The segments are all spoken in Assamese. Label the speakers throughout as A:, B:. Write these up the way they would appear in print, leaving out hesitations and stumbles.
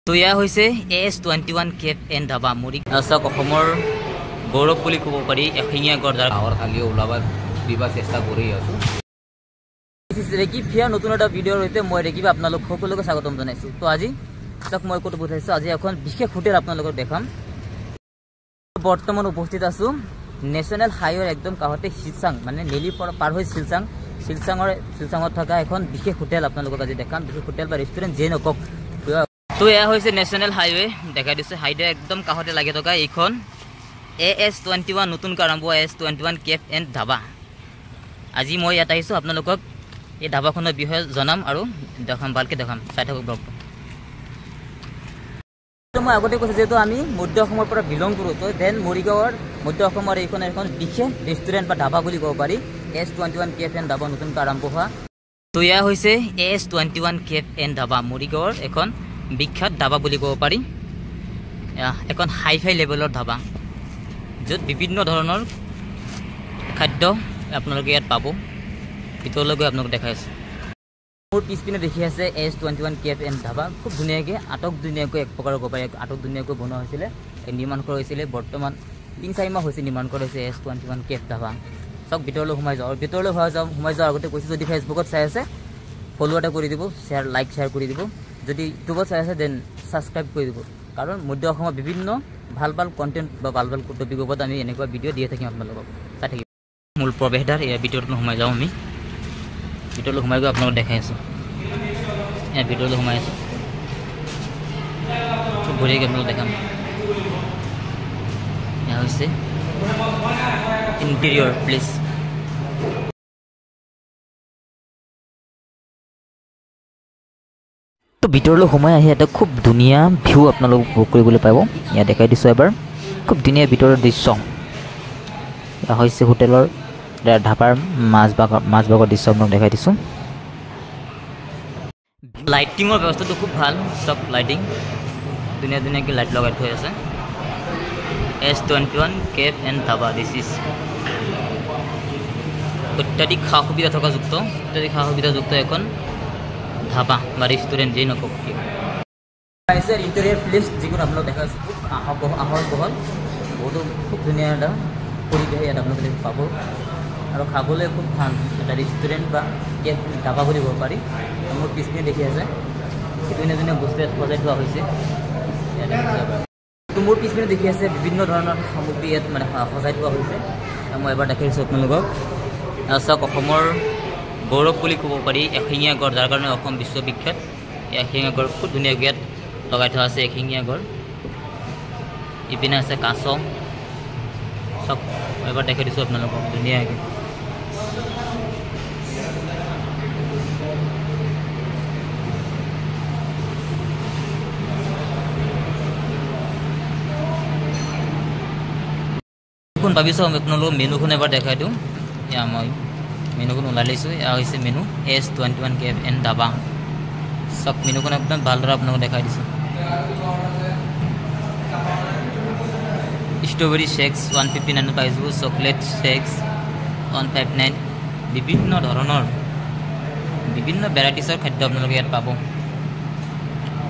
A: তো ইয়া হৈছে AS21 কেফ এণ্ড ধাবা মুৰি চাওক অসমৰ গৌৰৱ বুলি ক'ব পাৰি এশিঙীয়া গড় যাৰ
B: গাঁৱৰ খালি ওলাব দিবা চেষ্টা কৰি আছোঁ।
A: ৰেকিব ফিয়া নতুন এটা ভিডিঅ'ৰ সৈতে মই ৰেকিব আপোনালোক সকলোকে স্বাগতম জনাইছোঁ। তো আজি চাওক মই ক'ত পঠাইছোঁ, আজি এখন বিশেষ হোটেল আপোনালোকক দেখাম। বৰ্তমান উপস্থিত আছোঁ নেশ্যনেল হাইৱেৰ একদম কাষতে শিলচাং, মানে নেলিৰ পৰা পাৰ হৈ শিলচাঙত থকা এখন বিশেষ হোটেল আপোনালোকক আজি দেখাম। বিশেষ হোটেল বা ৰেষ্টুৰেণ্ট যিয়ে নকওক। তো এয়া হৈছে নেশ্যনেল হাইৱে, দেখাই দিছে হাইৱে একদম কাষতে লাগি থকা এইখন AS21 নতুনকৈ আৰম্ভ AS21 কেফ এণ্ড ধাবা। আজি মই ইয়াত আহিছোঁ আপোনালোকক এই ধাবাখনৰ বিষয়ে জনাম আৰু দেখাম, ভালকৈ দেখাম, চাই থাকক ব্লগটো। মই আগতে কৈছোঁ যিহেতু আমি মধ্য অসমৰ পৰা বিলং কৰোঁ, তো দেন মৰিগাঁৱৰ মধ্য অসমৰ এইখন এখন বিশেষ ৰেষ্টুৰেণ্ট বা ধাবা বুলি ক'ব পাৰি। AS21 কেফ এণ্ড ধাবা নতুনকৈ আৰম্ভ হোৱা। তো এয়া হৈছে AS21 কেফ এণ্ড ধাবা, মৰিগাঁৱৰ এখন বিখ্যাত ধাবা বুলি ক'ব পাৰি। এখন হাই লেভেলৰ ধাবা, য'ত বিভিন্ন ধৰণৰ খাদ্য আপোনালোকে ইয়াত পাব। ভিতৰলৈ গৈ আপোনালোকক দেখাই আছোঁ। মোৰ পিছপিনে দেখি আছে AS21 কেফ এণ্ড ধাবা। খুব ধুনীয়াকৈ ধুনীয়াকৈ এক প্ৰকাৰৰ ক'ব পাৰি, ধুনীয়াকৈ বনোৱা হৈছিলে, নিৰ্মাণ কৰা হৈছিলে। বৰ্তমান 3-4 মাহ হৈছে নিৰ্মাণ কৰা হৈছে AS21 কেফ ধাবা। চাওক ভিতৰলৈ সোমাই যাওঁ, আৰু ভিতৰলৈ সোমাই যোৱাৰ আগতে কৈছোঁ যদি ফেচবুকত চাই আছে ফ'ল' এটা কৰি দিব, লাইক শ্বেয়াৰ কৰি দিব। যদি ইউটিউবত চাই আছে দেন ছাবস্ক্ৰাইব কৰি দিব, কাৰণ মধ্য অসমৰ বিভিন্ন ভাল কণ্টেণ্ট বা ভাল টপিকৰ ওপৰত আমি এনেকুৱা ভিডিঅ' দিয়ে থাকিম আপোনালোকক, চাই থাকিম। মূল প্ৰৱেশদ্বাৰ এয়া, ভিতৰলৈ সোমাই যাওঁ আমি। ভিতৰলৈ সোমাই গৈ আপোনালোকক দেখাই আছোঁ। এয়া ভিতৰলৈ সোমাই আছোঁ, খুব বঢ়িয়াকৈ আপোনালোকক দেখাম। এয়া হৈছে ইণ্টেৰিয়ৰ প্লেচ। তো ভিতৰলৈ সোমাই আহি এটা খুব ধুনীয়া ভিউ আপোনালোক উপভোগ কৰিবলৈ পাব। ইয়াত দেখাই দিছোঁ এবাৰ, খুব ধুনীয়া ভিতৰৰ দৃশ্য। এয়া হৈছে হোটেলৰ ধাবাৰ মাজভাগৰ দৃশ্য আপোনালোক দেখাই দিছোঁ। লাইটিঙৰ ব্যৱস্থাটো খুব ভাল, চব লাইটিং ধুনীয়াকৈ লাইট লগাই থৈ আছে। AS21 cafe and dhaba, this is অত্যাধিক সা সুবিধাযুক্ত এখন ধাবা বা ৰেষ্টুৰেণ্ট যেই নকওক। ইণ্টেৰিয়ৰ প্লেচ যিকোনো আপোনালোক দেখা আছে, খুব আহল বহল, বহুতো খুব ধুনীয়া এটা পৰিৱেশ ইয়াত আপোনালোকে পাব। আৰু খাবলৈ খুব ভাল এটা ৰেষ্টুৰেণ্ট বা কেফ ধাবা বুলি ক'ব পাৰি। মোৰ পিছপিনে দেখি আছে ধুনীয়া বস্তু ইয়াত সজাই থোৱা হৈছে। তো মোৰ পিছপিনে দেখি আছে বিভিন্ন ধৰণৰ সামগ্ৰী ইয়াত মানে সজাই থোৱা হৈছে। মই এবাৰ দেখাই দিছোঁ আপোনালোকক। চাওক অসমৰ গৌৰৱ বুলি ক'ব পাৰি এশিঙীয়া গড়, যাৰ কাৰণে অসম বিশ্ববিখ্যাত। এশিঙীয়া গড় খুব ধুনীয়াকৈ ইয়াত লগাই থোৱা আছে, এশিঙীয়া গড়। ইপিনে আছে কাছ। চব এবাৰ দেখাই দিছোঁ আপোনালোকক ধুনীয়াকৈ। ভাবিছোঁ আপোনালোকক মেনুখন এবাৰ দেখাই দিওঁ। এয়া মই মেনুখন ওলাই লৈছোঁ। এয়া হৈছে menu AS21 cafe and dhaba. চব মেনুখন একদম ভালদৰে আপোনালোকক দেখাই দিছোঁ। ষ্ট্ৰবেৰী শ্বেক্স 159 পাইছোঁ, চকলেট শ্বেক্স 159, বিভিন্ন ভেৰাইটিছৰ খাদ্য আপোনালোকে ইয়াত পাব।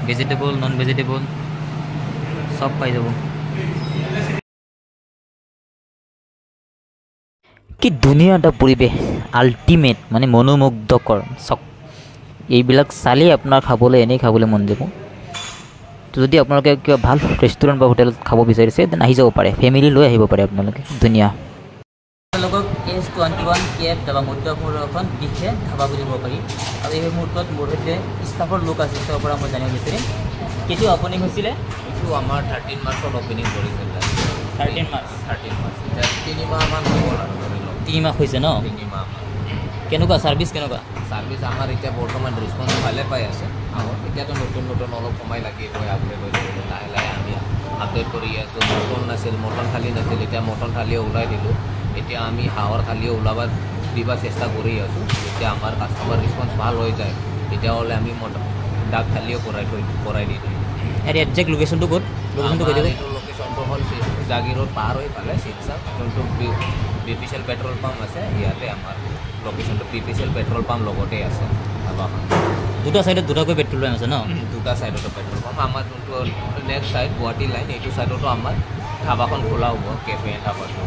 A: ভেজিটেবল, নন ভেজিটেবল চব পাই যাব। কি ধুনীয়া এটা পৰিৱেশ, আল্টিমেট মানে মনোমুগ্ধকৰ। চক এইবিলাক চালেই আপোনাৰ এনেই খাবলৈ মন যাব। তো যদি আপোনালোকে কিবা ভাল ৰেষ্টুৰেণ্ট বা হোটেলত খাব বিচাৰিছে দেন আহি যাব পাৰে, ফেমিলি লৈ আহিব পাৰে আপোনালোকে। ধুনীয়া আপোনালোকক AS21 কেফ ধাবা মধ্য অসমৰ এখন বিশেষ ধাবা বুলি ক'ব পাৰি। আৰু এই মুহূৰ্তত মোৰ সৈতে ষ্টাফৰ লোক আছে, তাৰ পৰা মই জানিব বিচাৰিম কেতিয়া অপেনিং হৈছিলে।
B: এইটো আমাৰ 13 মাৰ্চত অপেনিং কৰিছিল।
A: 13 মাৰ্চ
B: 3 মাহমান হৈ গ'ল আৰু।
A: 3 মাহ হৈছে ন?
B: 3 মাহ।
A: কেনেকুৱা ছাৰ্ভিচ?
B: ছাৰ্ভিচ আমাৰ এতিয়া বৰ্তমান ৰেছপঞ্চ ভালে পাই আছে। এতিয়াতো নতুন অলপ সময় লাগিব, লাহে আমি আপডেট কৰি আছোঁ। মটন থালি নাছিল, এতিয়া মটন থালিও ওলাই দিলোঁ। এতিয়া আমি হাঁহৰ থালিও দিবা চেষ্টা কৰি আছোঁ। যেতিয়া আমাৰ কাষ্টমাৰ ৰেছপঞ্চ ভাল হৈ যায় তেতিয়াহ'লে আমি ডাক থালিও কৰাই দি দিওঁ।
A: ইয়াৰ একজেক্ট লোকেশ্যনটো ক'ত?
B: এইটো লোকেশ্যনটো হ'ল জাগিৰোড পাৰ হৈ পালে শিলচাং, যোনটো BPCL পেট্ৰল পাম্প আছে, ইয়াতে আমাৰ লোকেশ্যনটো BPCL পেট্ৰল পাম্প লগতে আছে ধাবাখন।
A: দুটা সাইডত দুটাকৈ পেট্ৰল পাম্প আছে ন
B: দুটা সাইডতো পেট্ৰল পাম্প আমাৰ যোনটো নেক্সট সাইড গুৱাহাটী লাইন এইটো সাইডতো আমাৰ ধাবাখন খোলা হ'ব কেফে ধাবাটো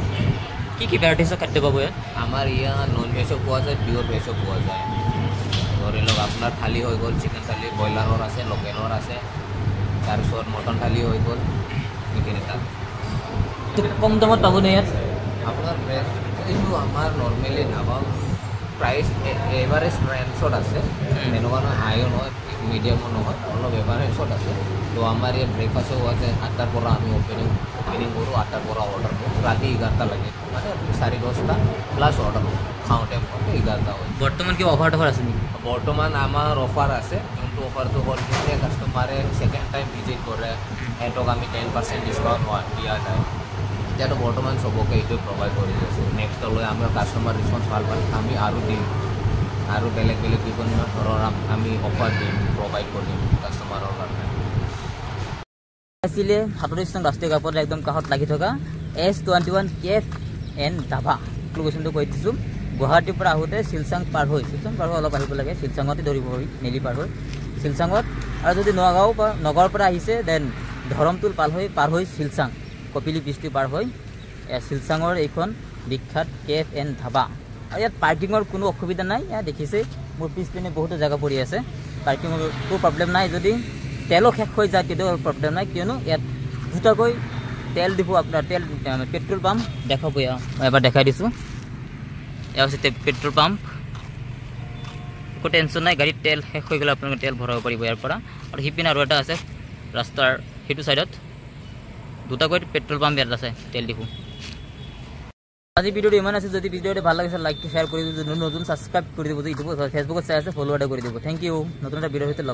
A: কি কি ভেৰাইটিছৰ খাদ্য পাব ইয়াত
B: আমাৰ ইয়াত নন ভেজো পোৱা যায় পিয়'ৰ ভেজো পোৱা যায় ধৰি লওক আপোনাৰ থালি হৈ গ'ল চিকেন থালি ব্ৰইলাৰৰ আছে লোকেলৰ আছে তাৰপিছত মটন থালি হৈ গ'ল সেইখিনি তাত
A: কম দামত পাবনে ইয়াত
B: আপোনাৰ এইটো আমাৰ নৰ্মেলি ধাবা প্ৰাইচ এভাৰেজ ৰেঞ্জত আছে তেনেকুৱা নহয় হাইও নহয় মিডিয়ামো নহয় অলপ এভাৰেজত আছে তো আমাৰ ইয়াত ব্ৰেকফাষ্টো হোৱা যায় 8টাৰ পৰা আমি অপেনিং কৰোঁ 8টাৰ পৰা অৰ্ডাৰ কৰোঁ ৰাতি 11টা লাগে মানে 10:30 প্লাছ অৰ্ডাৰ খাওঁতে 11টা হয়
A: বৰ্তমান কিবা অফাৰ আছে নেকি
B: বৰ্তমান আমাৰ অফাৰ আছে যোনটো অফাৰটো হ'ল যেতিয়া কাষ্টমাৰে ছেকেণ্ড টাইম ভিজিট কৰে সিহঁতক আমি 10% ডিছকাউণ্ট দিয়া যায় এতিয়াতো বৰ্তমান চবকে এইটোৱে প্ৰভাইড কৰি আছোঁ নেক্সটলৈ আমাৰ কাষ্টমাৰ ৰেছপন্স ভাল পালে আমি আৰু দিম আৰু বেলেগ বেলেগ বিভিন্ন ধৰণৰ আমি অফাৰ দিম প্ৰভাইড কৰিম কাষ্টমাৰৰ কাৰণে
A: আছিলে 37 নং ৰাষ্ট্ৰীয় ঘাটৰ একদম কাষত লাগি থকা S21 কেফ এণ্ড ধাবা লোকেশ্যনটো কৈ দিছোঁ গুৱাহাটীৰ পৰা আহোঁতে শিলচাং পাৰ হৈ অলপ আহিব লাগে শিলচাঙতে ধৰিব পাৰি নেলি পাৰ হৈ শিলচাঙত আৰু যদি নগাঁও বা নগাঁৱৰ পৰা আহিছে দেন ধৰমটোল পাৰ হৈ শিলচাং কপিলি ব্ৰিজটো পাৰ হৈ শিলচাঙৰ এইখন বিখ্যাত কেফ এণ্ড ধাবা আৰু ইয়াত পাৰ্কিঙৰ কোনো অসুবিধা নাই ইয়াত দেখিছে মোৰ পিছপিনে বহুতো জেগা পৰি আছে পাৰ্কিঙৰ কোনো প্ৰব্লেম নাই যদি তেলো শেষ হৈ যায় তেতিয়াও প্ৰব্লেম নাই কিয়নো ইয়াত দুটাকৈ তেল দিব আপোনাৰ পেট্ৰল পাম্প দেখাব মই এবাৰ দেখাই দিছোঁ এয়া হৈছে পেট্ৰল পাম্প একো টেনশ্যন নাই গাড়ীত তেল শেষ হৈ গ'লে আপোনালোকে তেল ভৰাব পাৰিব ইয়াৰ পৰা আৰু সিপিনে আৰু এটা আছে ৰাস্তাৰ সেইটো ছাইডত দুটাকৈ পেট্ৰল পাম্প ইয়াত আছে তেল ডিপু আজি ভিডিঅ'টো ইমান আছে যদি ভিডিঅ'টো ভাল লাগিছে লাইক শ্বেয়াৰ কৰি দিব নতুন ছাবস্ক্ৰাইব কৰি দিব ইউটিউবত ফেচবুকত চাই আছে ফ'ল' এটা কৰি দিব থেংক ইউ নতুন এটা ভিডিঅ'ৰ সৈতে